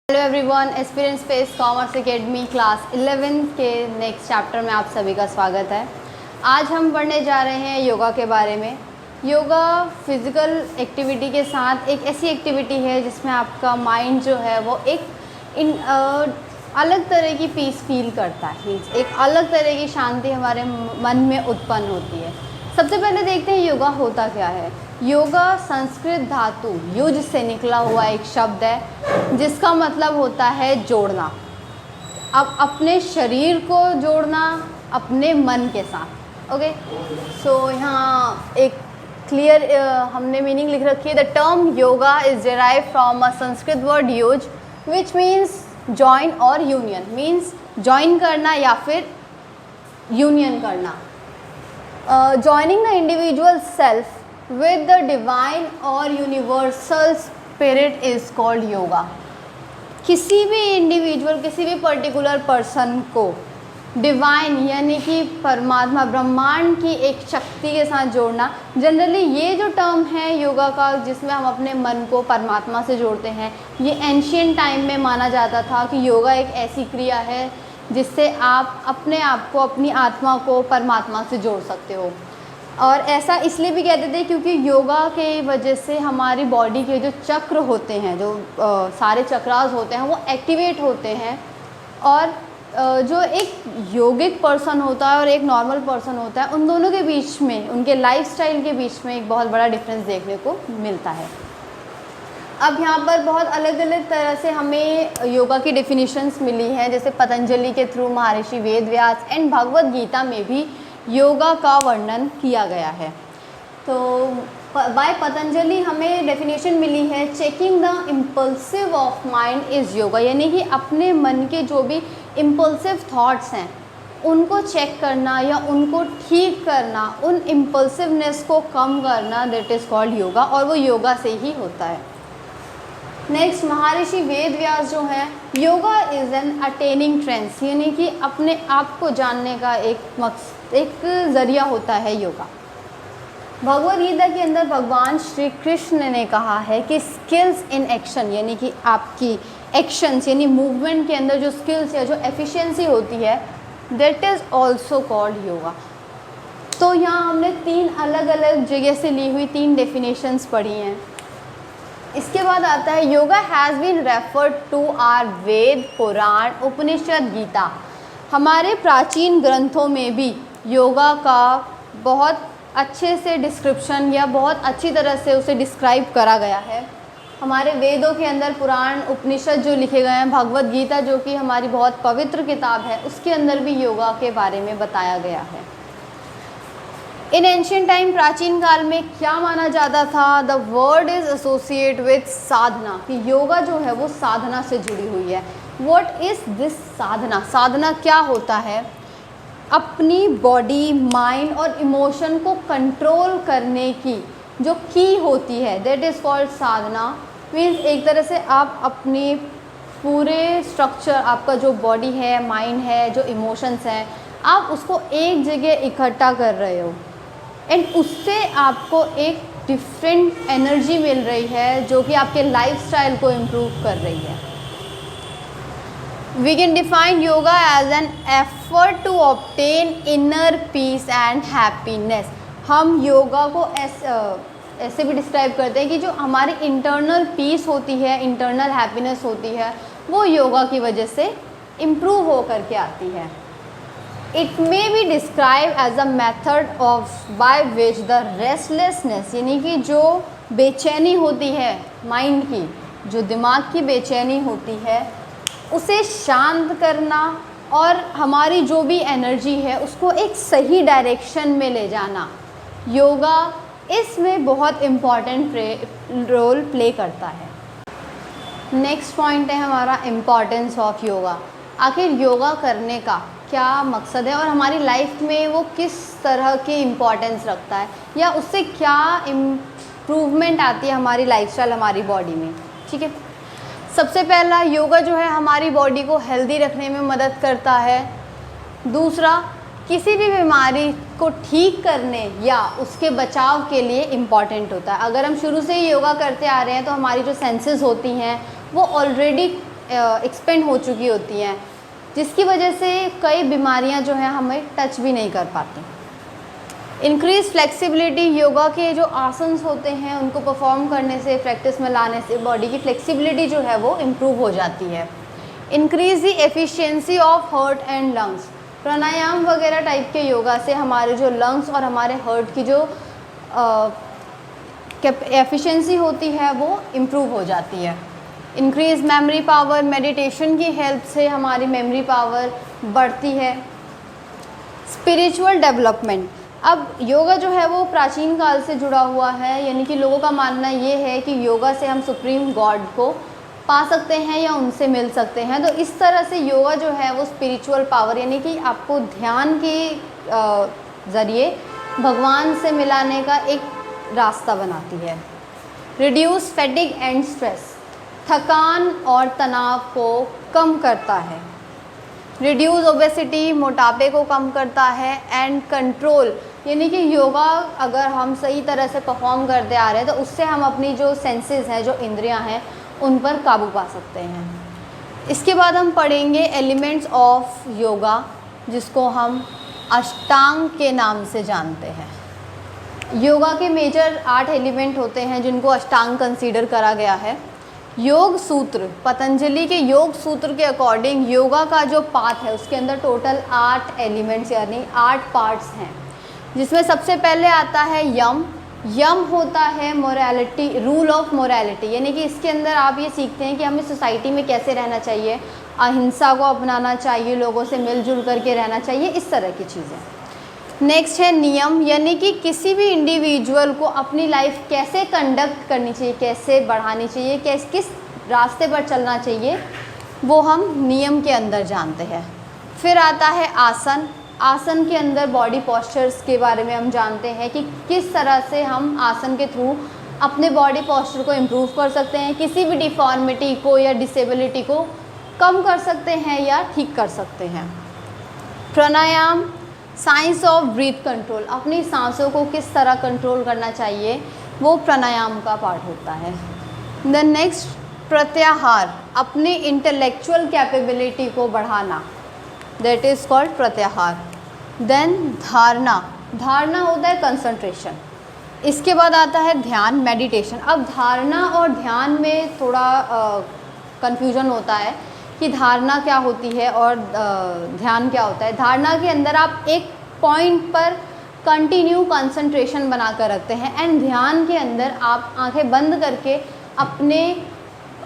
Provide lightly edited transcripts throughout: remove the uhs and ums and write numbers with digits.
Hello everyone, aspirant space commerce academy class 11 के next chapter में आप सभी का स्वागत है। आज हम पढ़ने जा रहे हैं योगा के बारे में। योगा फिज़िकल एक्टिविटी के साथ एक ऐसी एक्टिविटी है जिसमें आपका माइंड जो है वो एक अलग तरह की पीस फील करता है, एक अलग तरह की शांति हमारे मन में उत्पन्न होती है। सबसे पहले देखते हैं योगा होता क्या है। योगा संस्कृत धातु युज से निकला हुआ एक शब्द है जिसका मतलब होता है जोड़ना। अब अपने शरीर को जोड़ना अपने मन के साथ। ओके, सो यहाँ एक क्लियर हमने मीनिंग लिख रखी है। The term yoga is derive from a Sanskrit word use which means join और यूनियन, मीन्स जॉइन करना या फिर यूनियन करना। Joining the individual self with the divine और universal spirit is called yoga। किसी भी इंडिविजुअल, किसी भी पर्टिकुलर पर्सन को डिवाइन यानी कि परमात्मा ब्रह्मांड की एक शक्ति के साथ जोड़ना, जनरली ये जो टर्म है योगा का जिसमें हम अपने मन को परमात्मा से जोड़ते हैं, ये एंशियंट टाइम में माना जाता था कि योगा एक ऐसी क्रिया है जिससे आप अपने आप को, अपनी आत्मा को परमात्मा से जोड़ सकते हो। और ऐसा इसलिए भी कहते थे क्योंकि योगा के वजह से हमारी बॉडी के जो चक्र होते हैं, जो सारे चक्रास होते हैं वो एक्टिवेट होते हैं। और जो एक योगिक पर्सन होता है और एक नॉर्मल पर्सन होता है, उन दोनों के बीच में, उनके लाइफस्टाइल के बीच में एक बहुत बड़ा डिफरेंस देखने को मिलता है। अब यहाँ पर बहुत अलग अलग तरह से हमें योगा की डेफिनेशंस मिली हैं, जैसे पतंजलि के through Maharshi Ved Vyas and Bhagavad Gita में भी योगा का वर्णन किया गया है। तो बाय पतंजलि हमें डेफिनेशन मिली है, checking the impulsive of mind is yoga, यानी कि अपने मन के जो भी इम्पल्सिव थॉट्स हैं उनको चेक करना या उनको ठीक करना, उन इम्पल्सिवनेस को कम करना, दैट इज़ कॉल्ड योगा, और वो योगा से ही होता है। नेक्स्ट, महर्षि वेद व्यास जो है, yoga is an attaining trance, यानी कि अपने आप को जानने का एक ज़रिया होता है योगा। भगवद गीता के अंदर भगवान श्री कृष्ण ने कहा है कि स्किल्स इन एक्शन, यानी कि आपकी एक्शंस यानी मूवमेंट के अंदर जो स्किल्स या जो एफिशिएंसी होती है, that is also called yoga. तो यहाँ हमने 3 अलग अलग जगह से ली हुई 3 डेफिनेशंस पढ़ी हैं। इसके बाद आता है yoga has been referred to our Veda, Purana, Upanishad, Gita. हमारे प्राचीन ग्रंथों में भी योगा का बहुत अच्छे से डिस्क्रिप्शन या बहुत अच्छी तरह से उसे डिस्क्राइब करा गया है। हमारे वेदों के अंदर पुराण, उपनिषद जो लिखे गए हैं, भगवद गीता जो कि हमारी बहुत पवित्र किताब है, उसके अंदर भी योगा के बारे में बताया गया है। इन एंशियंट टाइम, प्राचीन काल में क्या माना जाता था? The word is associate with sadhana, कि योगा जो है वो साधना से जुड़ी हुई है। व्हाट इज़ दिस साधना? साधना क्या होता है? अपनी बॉडी, माइंड और इमोशन को कंट्रोल करने की जो की होती है, that is called Sadhana. Means एक तरह से आप अपनी पूरे स्ट्रक्चर, आपका जो बॉडी है, माइंड है, जो इमोशंस हैं, आप उसको एक जगह इकट्ठा कर रहे हो एंड उससे आपको एक डिफरेंट एनर्जी मिल रही है जो कि आपके लाइफस्टाइल को इम्प्रूव कर रही है। We can define yoga as an effort to obtain inner peace and happiness। हम योगा को ऐसे भी डिस्क्राइब करते हैं कि जो हमारी इंटरनल पीस होती है, इंटरनल हैप्पीनेस होती है, वो योगा की वजह से इम्प्रूव हो करके आती है। It may be describe as a method of by which the restlessness, यानी कि जो बेचैनी होती है माइंड की, जो दिमाग की बेचैनी होती है, उसे शांत करना और हमारी जो भी एनर्जी है उसको एक सही डायरेक्शन में ले जाना, योगा इसमें बहुत इम्पॉर्टेंट रोल प्ले करता है। नेक्स्ट पॉइंट है हमारा इम्पॉर्टेंस ऑफ योगा। आखिर योगा करने का क्या मकसद है और हमारी लाइफ में वो किस तरह की इम्पॉर्टेंस रखता है, या उससे क्या इम्प्रूवमेंट आती है हमारी लाइफस्टाइल, हमारी बॉडी में। ठीक है, सबसे पहला, योगा जो है हमारी बॉडी को हेल्दी रखने में मदद करता है। दूसरा, किसी भी बीमारी को ठीक करने या उसके बचाव के लिए इम्पॉर्टेंट होता है। अगर हम शुरू से ही योगा करते आ रहे हैं तो हमारी जो सेंसेस होती हैं वो ऑलरेडी एक्सपेंड हो चुकी होती हैं, जिसकी वजह से कई बीमारियां जो हैं हमें टच भी नहीं कर पाती। इंक्रीज फ्लेक्सिबिलिटी, योगा के जो आसन्स होते हैं उनको परफॉर्म करने से, प्रैक्टिस में लाने से बॉडी की फ्लेक्सिबिलिटी जो है वो इम्प्रूव हो जाती है। Increase the efficiency of heart and lungs, pranayama वगैरह टाइप के योगा से हमारे जो लंग्स और हमारे हार्ट की जो एफिशिएंसी होती है वो इम्प्रूव हो जाती है। इंक्रीज मेमोरी पावर, मेडिटेशन की हेल्प से हमारी मेमोरी पावर बढ़ती है। स्पिरिचुअल डेवलपमेंट, अब योगा जो है वो प्राचीन काल से जुड़ा हुआ है, यानी कि लोगों का मानना ये है कि योगा से हम सुप्रीम गॉड को पा सकते हैं या उनसे मिल सकते हैं। तो इस तरह से योगा जो है वो स्पिरिचुअल पावर, यानी कि आपको ध्यान के ज़रिए भगवान से मिलाने का एक रास्ता बनाती है। रिड्यूस फैटिग एंड स्ट्रेस, थकान और तनाव को कम करता है। रिड्यूस ओबेसिटी, मोटापे को कम करता है। एंड कंट्रोल, यानी कि योगा अगर हम सही तरह से परफॉर्म करते आ रहे हैं तो उससे हम अपनी जो सेंसेस हैं, जो इंद्रियां हैं, उन पर काबू पा सकते हैं। इसके बाद हम पढ़ेंगे एलिमेंट्स ऑफ योगा, जिसको हम अष्टांग के नाम से जानते हैं। योगा के मेजर 8 एलिमेंट होते हैं जिनको अष्टांग कंसीडर करा गया है। योग सूत्र, पतंजलि के योग सूत्र के अकॉर्डिंग योगा का जो पाथ है उसके अंदर टोटल 8 एलिमेंट्स यानी 8 पार्ट्स हैं, जिसमें सबसे पहले आता है यम। यम होता है मोरालिटी, रूल ऑफ मोरालिटी, यानी कि इसके अंदर आप ये सीखते हैं कि हमें सोसाइटी में कैसे रहना चाहिए, अहिंसा को अपनाना चाहिए, लोगों से मिलजुल करके रहना चाहिए, इस तरह की चीज़ें। नेक्स्ट है नियम, यानी कि किसी भी इंडिविजुअल को अपनी लाइफ कैसे कंडक्ट करनी चाहिए, कैसे बढ़ानी चाहिए, किस रास्ते पर चलना चाहिए, वो हम नियम के अंदर जानते हैं। फिर आता है आसन। आसन के अंदर बॉडी पोस्चर्स के बारे में हम जानते हैं कि किस तरह से हम आसन के थ्रू अपने बॉडी पोस्चर को इम्प्रूव कर सकते हैं, किसी भी डिफॉर्मिटी को या डिसेबिलिटी को कम कर सकते हैं या ठीक कर सकते हैं। प्राणायाम, साइंस ऑफ ब्रीथ कंट्रोल, अपनी सांसों को किस तरह कंट्रोल करना चाहिए, वो प्राणायाम का पार्ट होता है। देन नेक्स्ट प्रत्याहार, अपनी इंटेलेक्चुअल कैपेबिलिटी को बढ़ाना, दैट इज़ कॉल्ड प्रत्याहार। देन धारणा, धारणा होता है कंसंट्रेशन। इसके बाद आता है ध्यान, मेडिटेशन। अब धारणा और ध्यान में थोड़ा कन्फ्यूजन होता है कि धारणा क्या होती है और ध्यान क्या होता है। धारणा के अंदर आप एक पॉइंट पर कंटिन्यू कंसंट्रेशन बना कर रखते हैं, एंड ध्यान के अंदर आप आंखें बंद करके अपने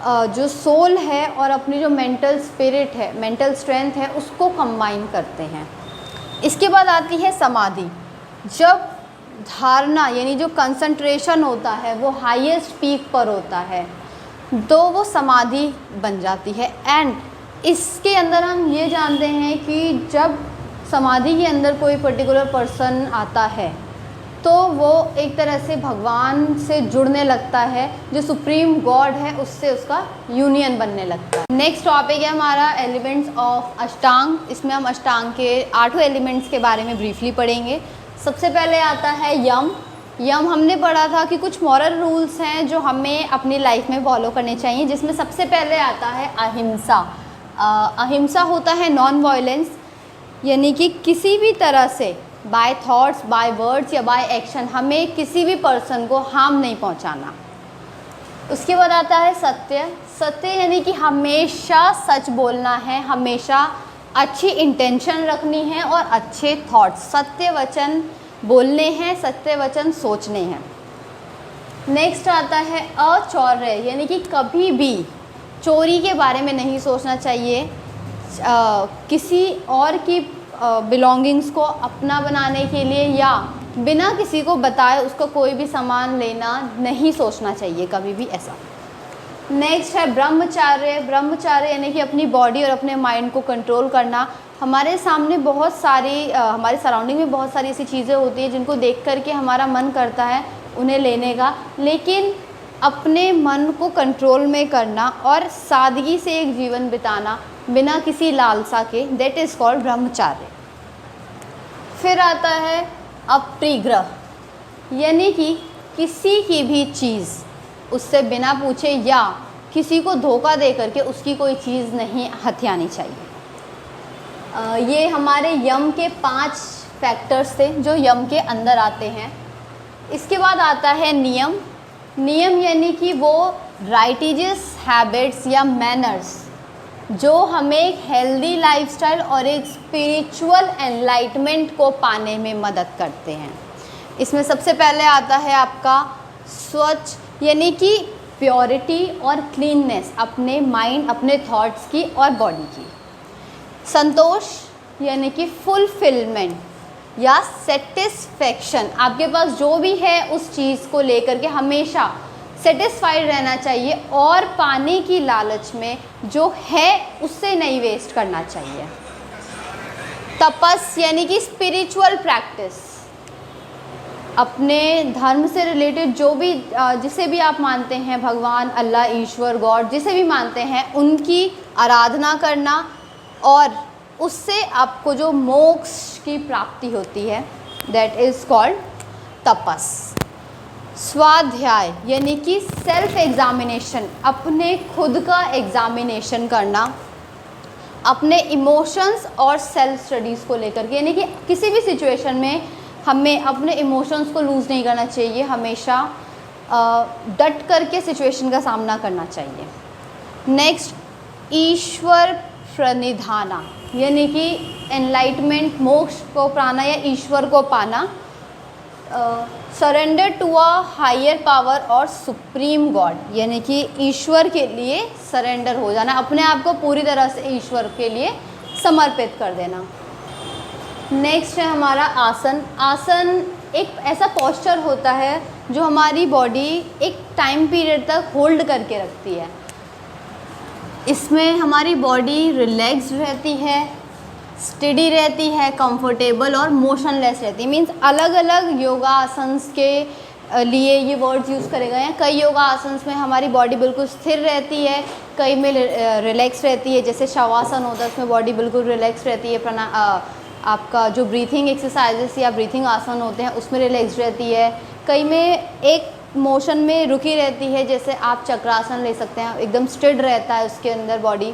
जो सोल है और अपनी जो मेंटल स्पिरिट है, मेंटल स्ट्रेंथ है, उसको कंबाइन करते हैं। इसके बाद आती है समाधि। जब धारणा यानी जो कंसंट्रेशन होता है वो हाईएस्ट पीक पर होता है तो वो समाधि बन जाती है। एंड इसके अंदर हम ये जानते हैं कि जब समाधि के अंदर कोई पर्टिकुलर पर्सन आता है तो वो एक तरह से भगवान से जुड़ने लगता है, जो सुप्रीम गॉड है उससे उसका यूनियन बनने लगता है। नेक्स्ट टॉपिक है हमारा एलिमेंट्स ऑफ अष्टांग। इसमें हम अष्टांग के 8 एलिमेंट्स के बारे में ब्रीफली पढ़ेंगे। सबसे पहले आता है यम। यम हमने पढ़ा था कि कुछ मॉरल रूल्स हैं जो हमें अपनी लाइफ में फॉलो करने चाहिए, जिसमें सबसे पहले आता है अहिंसा। अहिंसा होता है नॉन वायलेंस, यानी कि किसी भी तरह से बाय थॉट्स, बाय वर्ड्स या बाय एक्शन हमें किसी भी पर्सन को हार्म नहीं पहुंचाना। उसके बाद आता है सत्य। सत्य यानी कि हमेशा सच बोलना है, हमेशा अच्छी इंटेंशन रखनी है और अच्छे थॉट्स, सत्य वचन बोलने हैं, सत्य वचन सोचने हैं। नेक्स्ट आता है अचौर्य, यानी कि कभी भी चोरी के बारे में नहीं सोचना चाहिए, किसी और की बिलोंगिंग्स को अपना बनाने के लिए या बिना किसी को बताए उसको कोई भी सामान लेना नहीं सोचना चाहिए कभी भी ऐसा। नेक्स्ट है ब्रह्मचार्य। ब्रह्मचार्य यानी कि अपनी बॉडी और अपने माइंड को कंट्रोल करना। हमारे सामने बहुत सारी हमारे सराउंडिंग में बहुत सारी ऐसी चीज़ें होती हैं जिनको देख करके हमारा मन करता है उन्हें लेने का, लेकिन अपने मन को कंट्रोल में करना और सादगी से एक जीवन बिताना बिना किसी लालसा के, दैट इज़ कॉल्ड ब्रह्मचार्य। फिर आता है अपरिग्रह, यानी कि किसी की भी चीज़ उससे बिना पूछे या किसी को धोखा दे करके उसकी कोई चीज़ नहीं हथियानी चाहिए। ये हमारे यम के 5 फैक्टर्स थे जो यम के अंदर आते हैं। इसके बाद आता है नियम। नियम यानी कि वो राइटिजियस हैबिट्स या मैनर्स जो हमें एक हेल्दी लाइफस्टाइल और एक स्पिरिचुअल एनलाइटमेंट को पाने में मदद करते हैं। इसमें सबसे पहले आता है आपका स्वच्छ यानी कि प्योरिटी और क्लीननेस अपने माइंड, अपने थॉट्स की और बॉडी की। संतोष यानी कि फुलफिलमेंट या सेटिस्फैक्शन, आपके पास जो भी है उस चीज़ को लेकर के हमेशा सेटिस्फाइड रहना चाहिए और पाने की लालच में जो है उससे नहीं वेस्ट करना चाहिए। तपस यानी कि स्पिरिचुअल प्रैक्टिस, अपने धर्म से रिलेटेड जो भी जिसे भी आप मानते हैं, भगवान, अल्लाह, ईश्वर, गॉड, जिसे भी मानते हैं उनकी आराधना करना और उससे आपको जो मोक्ष की प्राप्ति होती है दैट इज़ कॉल्ड तपस। स्वाध्याय यानी कि सेल्फ एग्जामिनेशन, अपने खुद का एग्जामिनेशन करना, अपने इमोशंस और सेल्फ स्टडीज़ को लेकर के, यानी कि किसी भी सिचुएशन में हमें अपने इमोशंस को लूज़ नहीं करना चाहिए, हमेशा डट करके सिचुएशन का सामना करना चाहिए। नेक्स्ट, ईश्वर प्रणिधाना यानी कि एनलाइटमेंट, मोक्ष को पाना या ईश्वर को पाना। Surrender to a higher power और सुप्रीम गॉड यानी कि ईश्वर के लिए सरेंडर हो जाना, अपने आप को पूरी तरह से ईश्वर के लिए समर्पित कर देना। नेक्स्ट है हमारा आसन। आसन एक ऐसा पोस्चर होता है जो हमारी बॉडी एक टाइम पीरियड तक होल्ड करके रखती है। इसमें हमारी बॉडी रिलैक्स्ड रहती है, स्टेडी रहती है, कंफर्टेबल और मोशनलेस रहती है। मीन्स अलग अलग योगा आसन्स के लिए ये वर्ड्स यूज़ करे गए हैं। कई योगा आसन्स में हमारी बॉडी बिल्कुल स्थिर रहती है, कई में रिलैक्स रहती है। जैसे शवासन होता है उसमें बॉडी बिल्कुल रिलैक्स रहती है। आपका जो ब्रीथिंग एक्सरसाइजेस या ब्रीथिंग आसन होते हैं उसमें रिलैक्स रहती है। कई में एक मोशन में रुकी रहती है, जैसे आप चक्रासन ले सकते हैं, एकदम स्टिड रहता है उसके अंदर बॉडी।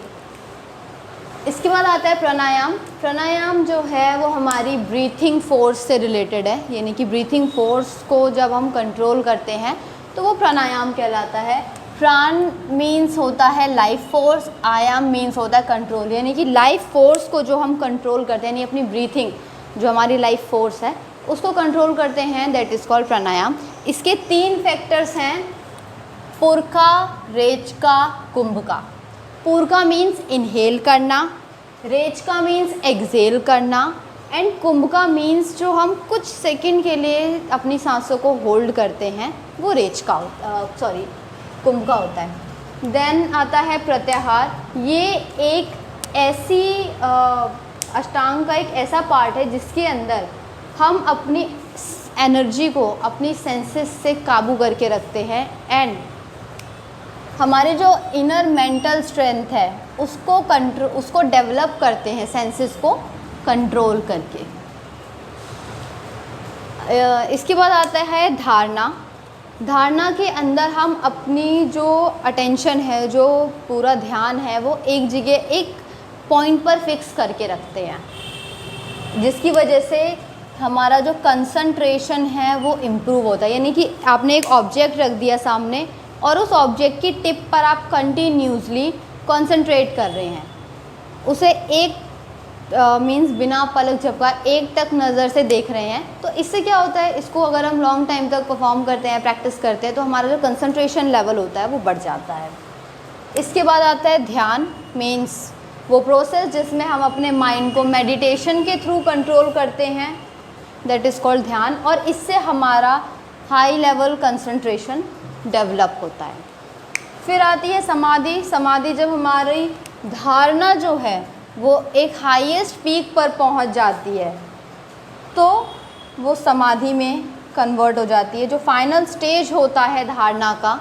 इसके बाद आता है प्राणायाम। प्राणायाम जो है वो हमारी ब्रीथिंग फोर्स से रिलेटेड है, यानी कि ब्रीथिंग फोर्स को जब हम कंट्रोल करते हैं तो वो प्राणायाम कहलाता है। प्राण मीन्स होता है लाइफ फोर्स, आयाम मीन्स होता है कंट्रोल, यानी कि लाइफ फोर्स को जो हम कंट्रोल करते हैं, यानी अपनी ब्रीथिंग जो हमारी लाइफ फोर्स है उसको कंट्रोल करते हैं, दैट इज़ कॉल्ड प्राणायाम। इसके 3 फैक्टर्स हैं, पुरका, रेचका, कुंभका। पुरका मीन्स इनहेल करना, रेचका मीन्स एक्सेल करना एंड कुंभका मीन्स जो हम कुछ सेकंड के लिए अपनी सांसों को होल्ड करते हैं वो रेचका कुंभका होता है। देन आता है प्रत्याहार। ये एक ऐसी अष्टांग का एक ऐसा पार्ट है जिसके अंदर हम अपनी एनर्जी को अपनी सेंसेस से काबू करके रखते हैं एंड हमारे जो इनर मेंटल स्ट्रेंथ है उसको डेवलप करते हैं सेंसेस को कंट्रोल करके। इसके बाद आता है धारणा। धारणा के अंदर हम अपनी जो अटेंशन है, जो पूरा ध्यान है वो एक जगह एक पॉइंट पर फिक्स करके रखते हैं, जिसकी वजह से हमारा जो कंसंट्रेशन है वो इम्प्रूव होता है। यानी कि आपने एक ऑब्जेक्ट रख दिया सामने और उस ऑब्जेक्ट की टिप पर आप कंटिन्यूसली कंसंट्रेट कर रहे हैं, उसे एक मीन्स बिना पलक झपकाए एक टक नज़र से देख रहे हैं, तो इससे क्या होता है, इसको अगर हम लॉन्ग टाइम तक परफॉर्म करते हैं, प्रैक्टिस करते हैं, तो हमारा जो कंसंट्रेशन लेवल होता है वो बढ़ जाता है। इसके बाद आता है ध्यान। मीन्स वो प्रोसेस जिसमें हम अपने माइंड को मेडिटेशन के थ्रू कंट्रोल करते हैं, दैट इज़ कॉल्ड ध्यान, और इससे हमारा हाई लेवल कंसंट्रेशन डेवलप होता है। फिर आती है समाधि। समाधि जब हमारी धारणा जो है वो एक हाईएस्ट पीक पर पहुंच जाती है तो वो समाधि में कन्वर्ट हो जाती है। जो फाइनल स्टेज होता है धारणा का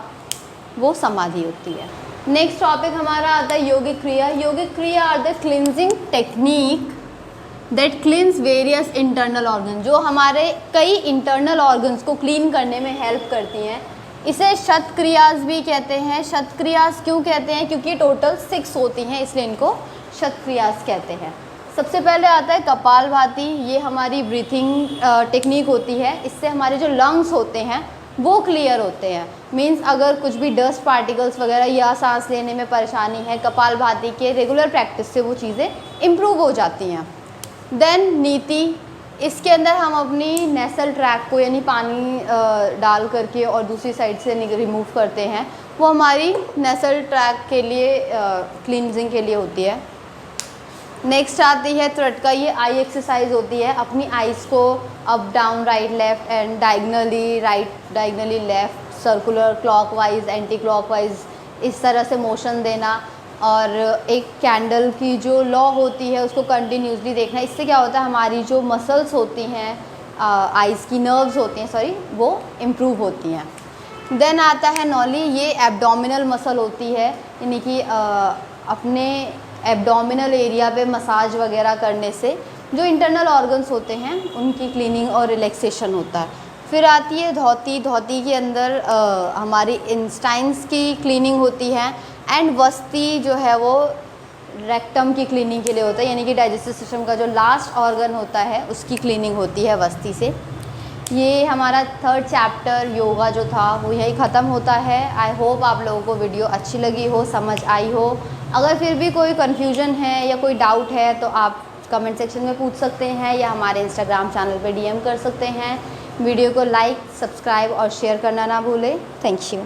वो समाधि होती है। नेक्स्ट टॉपिक हमारा आता है योगिक क्रिया। योगिक क्रिया are the cleansing technique that cleans various internal organ, जो हमारे कई इंटरनल ऑर्गन्स को क्लीन करने में हेल्प करती हैं। इसे शतक्रियाज भी कहते हैं। शतक्रियाज क्यों कहते हैं? क्योंकि टोटल 6 होती हैं, इसलिए इनको शतक्रियाज कहते हैं। सबसे पहले आता है कपालभाति। ये हमारी ब्रीथिंग टेक्निक होती है। इससे हमारे जो लंग्स होते हैं वो क्लियर होते हैं। मींस अगर कुछ भी डस्ट पार्टिकल्स वगैरह या सांस लेने में परेशानी है, कपालभाति के रेगुलर प्रैक्टिस से वो चीज़ें इम्प्रूव हो जाती हैं। देन नीति, इसके अंदर हम अपनी नेसल ट्रैक को यानी पानी डाल करके और दूसरी साइड से रिमूव करते हैं। वो हमारी नेसल ट्रैक के लिए क्लींजिंग के लिए होती है। नेक्स्ट आती है त्रटका। ये आई एक्सरसाइज होती है। अपनी आइज़ को up down right left and diagonally right diagonally left, circular clockwise anti clockwise, इस तरह से मोशन देना। और एक कैंडल की जो लॉ होती है उसको कंटिन्यूसली देखना। इससे क्या होता है, हमारी जो मसल्स होती हैं आइज़ की, नर्व्स होती हैं सॉरी, वो इम्प्रूव होती हैं। देन आता है नॉली। ये एब्डोमिनल मसल होती है, यानी कि अपने एब्डोमिनल एरिया पे मसाज वगैरह करने से जो इंटरनल ऑर्गन्स होते हैं उनकी क्लीनिंग और रिलैक्सेशन होता है। फिर आती है धौती। धौती के अंदर हमारी इंस्टाइन्स की क्लीनिंग होती है। एंड वस्ती जो है वो रेक्टम की क्लीनिंग के लिए होता है, यानी कि डाइजेस्टिव सिस्टम का जो लास्ट ऑर्गन होता है उसकी क्लीनिंग होती है वस्ती से। ये हमारा 3rd चैप्टर योगा जो था वो यही ख़त्म होता है। आई होप आप लोगों को वीडियो अच्छी लगी हो, समझ आई हो। अगर फिर भी कोई कन्फ्यूजन है या कोई डाउट है तो आप कमेंट सेक्शन में पूछ सकते हैं या हमारे इंस्टाग्राम चैनल पे DM कर सकते हैं। वीडियो को लाइक, सब्सक्राइब और शेयर करना ना भूलें। Thank you.